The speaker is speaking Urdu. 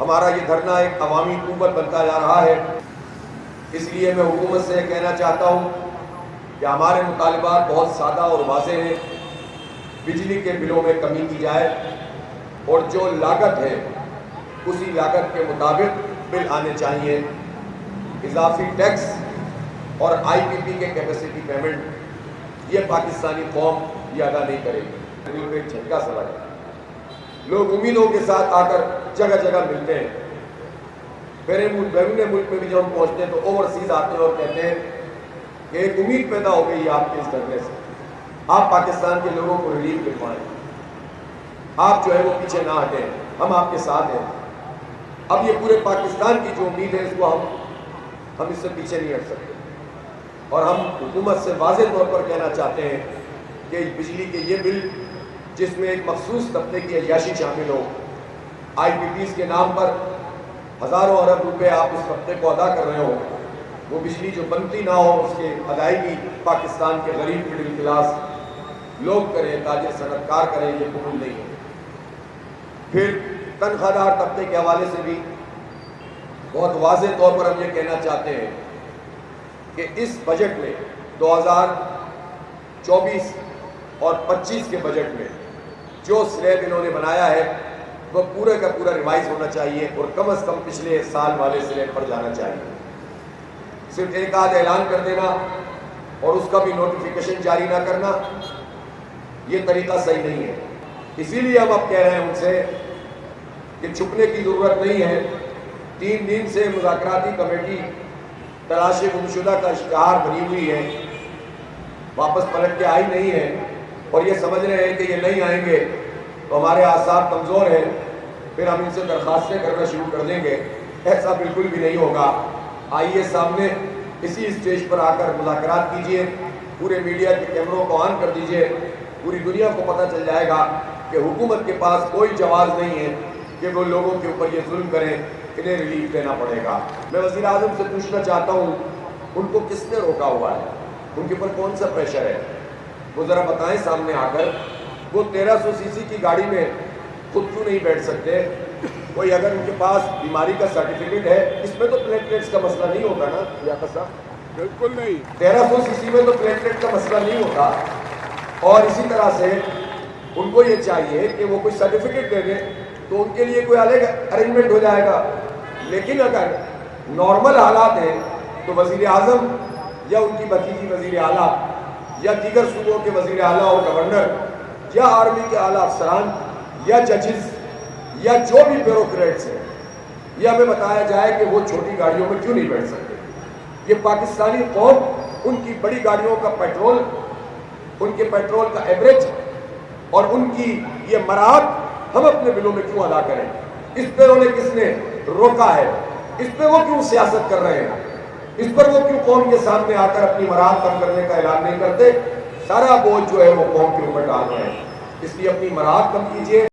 ہمارا یہ دھرنا ایک عوامی قوت بنتا جا رہا ہے۔ اس لیے میں حکومت سے کہنا چاہتا ہوں کہ ہمارے مطالبات بہت سادہ اور واضح ہیں۔ بجلی کے بلوں میں کمی کی جائے اور جو لاگت ہے اسی لاگت کے مطابق بل آنے چاہیے۔ اضافی ٹیکس اور آئی پی پی کے کیپیسٹی پیمنٹ یہ پاکستانی قوم یہ ادا نہیں کرے گی۔ ایک جھٹکا سا لگا، لوگ امیدوں کے ساتھ آ کر جگہ جگہ ملتے ہیں۔ بیرون ملک میں بھی جب ہم پہنچتے ہیں تو اوورسیز آتے ہیں اور کہتے ہیں کہ ایک امید پیدا ہو گئی ہے آپ کے اس دھرنے سے، آپ پاکستان کے لوگوں کو ریلیف دلوائیں، آپ جو ہے وہ پیچھے نہ ہٹیں، ہم آپ کے ساتھ ہیں۔ اب یہ پورے پاکستان کی جو امید ہے اس کو ہم اس سے پیچھے نہیں ہٹ سکتے، اور ہم حکومت سے واضح طور پر کہنا چاہتے ہیں کہ بجلی کے یہ بل جس میں ایک مخصوص طبقے کی عیاشی شامل ہو، آئی پی پیز کے نام پر ہزاروں ارب روپے آپ اس طبقے کو ادا کر رہے ہو، وہ بجلی جو بنتی نہ ہو اس کے ادائیگی پاکستان کے غریب مڈل کلاس لوگ کریں، تاجر صنعت کار کریں، یہ قبول نہیں ہے۔ پھر تنخواہ دار طبقے کے حوالے سے بھی بہت واضح طور پر ہم یہ کہنا چاہتے ہیں کہ اس بجٹ میں 2024 اور 25 کے بجٹ میں جو سلیب انہوں نے بنایا ہے وہ پورے کا پورا ریوائز ہونا چاہیے اور کم از کم پچھلے سال والے سلیب پر جانا چاہیے۔ صرف ایک آدھ اعلان کر دینا اور اس کا بھی نوٹیفیکیشن جاری نہ کرنا یہ طریقہ صحیح نہیں ہے۔ اسی لیے ہم اب کہہ رہے ہیں ان سے کہ چھپنے کی ضرورت نہیں ہے۔ 3 دن سے مذاکراتی کمیٹی تلاش گمشدہ کا اشتہار بنی ہوئی ہے، واپس پلٹ کے آئی نہیں ہے، اور یہ سمجھ رہے ہیں کہ یہ نہیں آئیں گے تو ہمارے اعصاب کمزور ہیں، پھر ہم ان سے درخواستیں کرنا شروع کر دیں گے۔ ایسا بالکل بھی نہیں ہوگا۔ آئیے سامنے اسی اسٹیج پر آ کر مذاکرات کیجئے، پورے میڈیا کے کیمروں کو آن کر دیجئے، پوری دنیا کو پتہ چل جائے گا کہ حکومت کے پاس کوئی جواز نہیں ہے کہ وہ لوگوں کے اوپر یہ ظلم کریں، انہیں ریلیف دینا پڑے گا۔ میں وزیر اعظم سے پوچھنا چاہتا ہوں ان کو کس نے روکا ہوا ہے، ان کے اوپر کون سا پریشر ہے، وہ ذرا بتائیں سامنے آ کر۔ وہ 1300 سی سی کی گاڑی میں خود کیوں نہیں بیٹھ سکتے؟ کوئی اگر ان کے پاس بیماری کا سرٹیفکیٹ ہے، اس میں تو پلیٹلیٹس کا مسئلہ نہیں ہوگا نا لیاقت صاحب؟ بالکل نہیں۔ 1300 سی سی میں تو پلیٹلیٹ کا مسئلہ نہیں ہوتا، اور اسی طرح سے ان کو یہ چاہیے کہ وہ کوئی سرٹیفکیٹ دے دیں تو ان کے لیے کوئی الگ ارینجمنٹ ہو جائے گا۔ لیکن اگر نارمل حالات ہیں تو وزیر اعظم یا ان کی بھتیجی وزیر اعلیٰ یا دیگر صوبوں کے وزیر اعلیٰ اور گورنر یا آرمی کے اعلیٰ افسران یا ججز یا جو بھی بیوروکریٹس ہیں، یہ ہمیں بتایا جائے کہ وہ چھوٹی گاڑیوں میں کیوں نہیں بیٹھ سکتے۔ یہ پاکستانی قوم ان کی بڑی گاڑیوں کا پیٹرول، ان کے پیٹرول کا ایوریج اور ان کی یہ مراحت ہم اپنے بلوں میں کیوں ادا کریں؟ اس پہ انہیں کس نے روکا ہے؟ اس پہ وہ کیوں سیاست کر رہے ہیں؟ اس پر وہ کیوں قوم کے سامنے آ کر اپنی مراحت کم کرنے کا اعلان نہیں کرتے؟ سارا بوجھ جو ہے وہ قوم کے اوپر ڈال رہے ہیں۔ اس لیے اپنی مراحت کم کیجئے۔